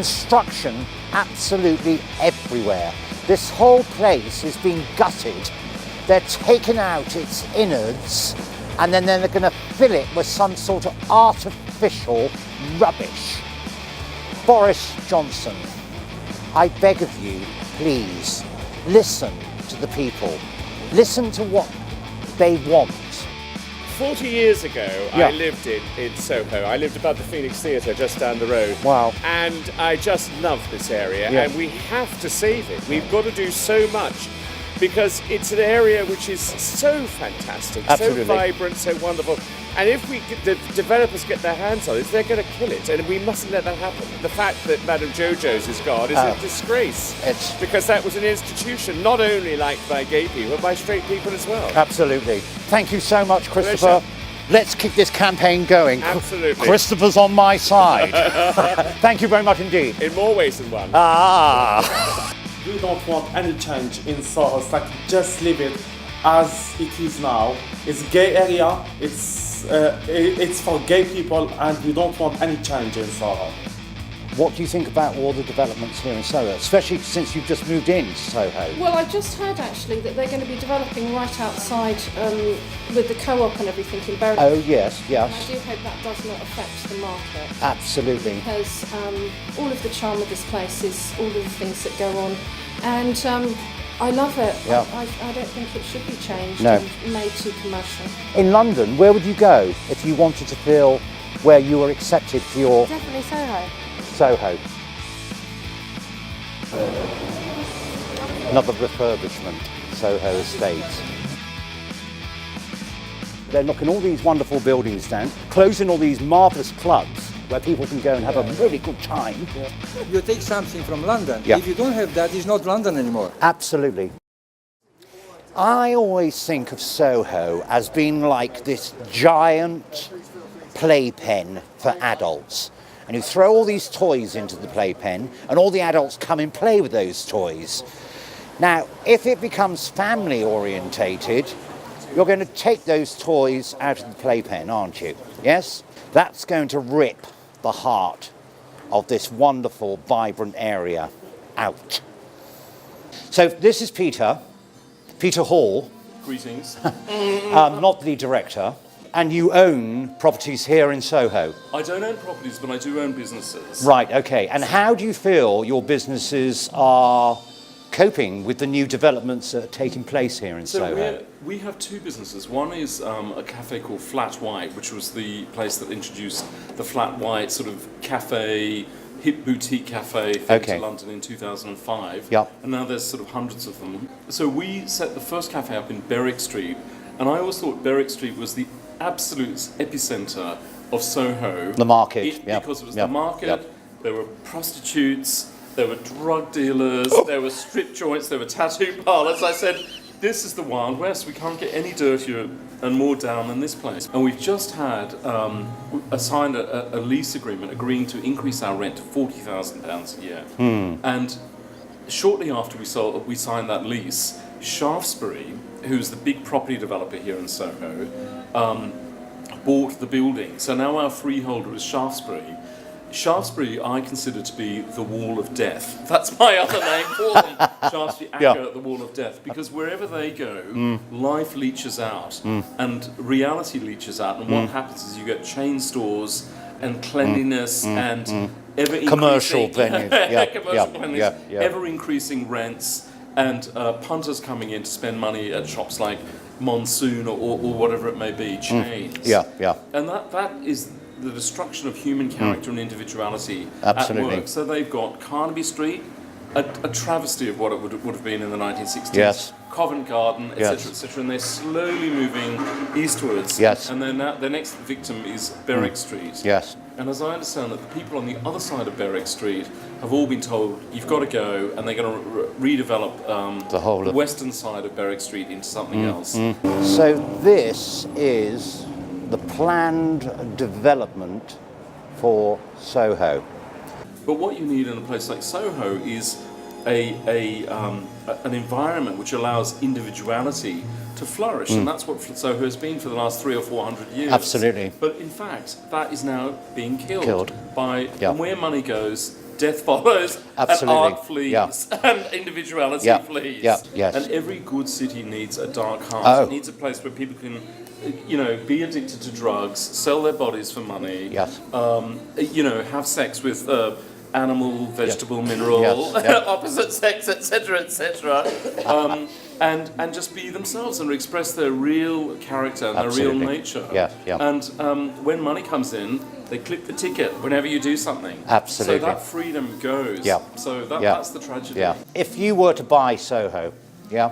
construction absolutely everywhere. This whole place is being gutted. They're taking out its innards and then they're going to fill it with some sort of artificial rubbish. Boris Johnson, I beg of you, please, listen to the people. Listen to what they want. 40 years ago, I lived in Soho. I lived above the Phoenix Theatre, just down the road. Wow. And I just love this area, and we have to save it. We've got to do so much, because it's an area which is so fantastic, Absolutely. so vibrant, so wonderful. And if the developers get their hands on it, they're going to kill it, and we mustn't let that happen. The fact that Madame Jojo's is gone is a disgrace, because that was an institution not only liked by gay people, but by straight people as well. Absolutely. Thank you so much, Christopher. Pleasure. Let's keep this campaign going. Absolutely. Christopher's on my side. Thank you very much indeed. In more ways than one. We don't want any change in Soho. It's like, just leave it as it is now. It's a gay area. It's for gay people, and we don't want any change in Soho. What do you think about all the developments here in Soho, especially since you've just moved in to Soho? Well, I just heard actually that they're going to be developing right outside with the co-op and everything in Berwick. Oh yes, yes. And I do hope that does not affect the market. Absolutely. Because all of the charm of this place is all of the things that go on, and I love it. Yeah. I don't think it should be changed No. and made too commercial. In London, where would you go if you wanted to feel where you were accepted for your Definitely Soho. Soho? Another refurbishment, Soho Estate. They're knocking all these wonderful buildings down, closing all these marvellous clubs where people can go and have a really good time. You take something from London. Yeah. If you don't have that, it's not London anymore. Absolutely. I always think of Soho as being like this giant playpen for adults. And you throw all these toys into the playpen and all the adults come and play with those toys. Now, if it becomes family orientated, you're going to take those toys out of the playpen, aren't you? Yes? That's going to rip the heart of this wonderful, vibrant area out. So this is Peter Hall. Greetings. Not the director. And you own properties here in Soho? I don't own properties, but I do own businesses. Right, okay. And how do you feel your businesses are coping with the new developments that are taking place here in Soho? We have two businesses. One is a cafe called Flat White, which was the place that introduced the Flat White sort of cafe, hip boutique cafe thing to London in 2005. Yeah. And now there's sort of hundreds of them. So we set the first cafe up in Berwick Street, and I always thought Berwick Street was the absolute epicenter of Soho. The market, because it was the market, there were prostitutes, there were drug dealers, there were strip joints, there were tattoo parlors. I said, this is the Wild West. We can't get any dirtier and more down than this place. And we've just had signed a lease agreement agreeing to increase our rent to £40,000 a year. And shortly after we signed that lease, Shaftesbury, who's the big property developer here in Soho, bought the building. So now our freeholder is Shaftesbury. Shaftesbury I consider to be the Wall of Death. That's my other name for them. Shaftesbury Acker, the Wall of Death. Because wherever they go, life leaches out and reality leaches out. And what happens is you get chain stores and cleanliness and ever-increasing... Commercial venues. Ever-increasing rents and punters coming in to spend money at shops like Monsoon or whatever it may be, chains. And that is the destruction of human character and individuality at work. So they've got Carnaby Street, a travesty of what it would have been in the 1960s. Covent Garden, etc., etc., and they're slowly moving eastwards. And then their next victim is Berwick Street. And as I understand that the people on the other side of Berwick Street have all been told, you've got to go, and they're going to redevelop the whole the western side of Berwick Street into something else. So this is the planned development for Soho. But what you need in a place like Soho is an environment which allows individuality to flourish, and that's what Soho has been for the last 300 or 400 years. Absolutely. But in fact, that is now being killed by and where money goes, death follows, Absolutely. and art flees, Yeah. and individuality Yeah. flees. Yeah. Yes. And every good city needs a dark heart. Oh. It needs a place where people can, be addicted to drugs, sell their bodies for money. Yes. Have sex with animal, vegetable, mineral, Yes, yeah. opposite sex, etc., etc. And just be themselves and express their real character and their real Absolutely. nature. Yeah, yeah. And when money comes in, they clip the ticket whenever you do something. Absolutely. So that freedom goes. Yeah. So Yeah. that's the tragedy. Yeah. If you were to buy Soho, yeah,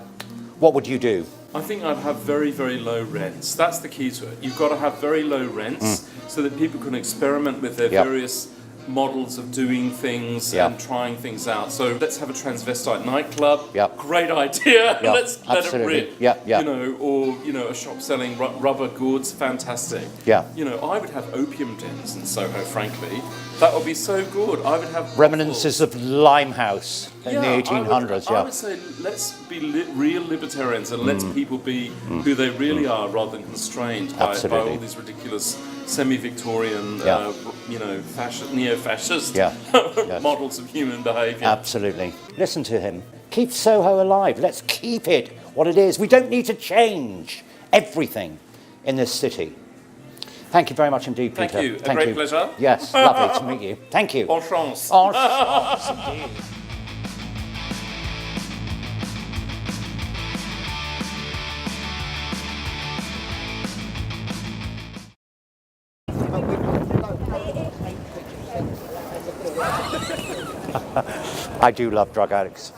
what would you do? I think I'd have very, very low rents. That's the key to it. You've got to have very low rents so that people can experiment with their Yep. various models of doing things Yep. and trying things out. So let's have a transvestite nightclub. Yep. Great idea. Yep. Let's let it Absolutely. rip. Yep, yep. Or a shop selling rubber goods. Fantastic. Yeah. I would have opium dens in Soho. Frankly, that would be so good. I would have Reminiscences of Limehouse in the 1800s, I would say let's be real libertarians and let's people be who they really are rather than constrained by Absolutely. all these ridiculous semi-Victorian, Yeah. neo-fascist Yeah. Yes. models of human behaviour. Absolutely. Listen to him. Keep Soho alive. Let's keep it what it is. We don't need to change everything in this city. Thank you very much indeed, Peter. Thank you. A great pleasure. Yes, lovely to meet you. Thank you. Bonne chance. En chance, indeed. I do love drug addicts.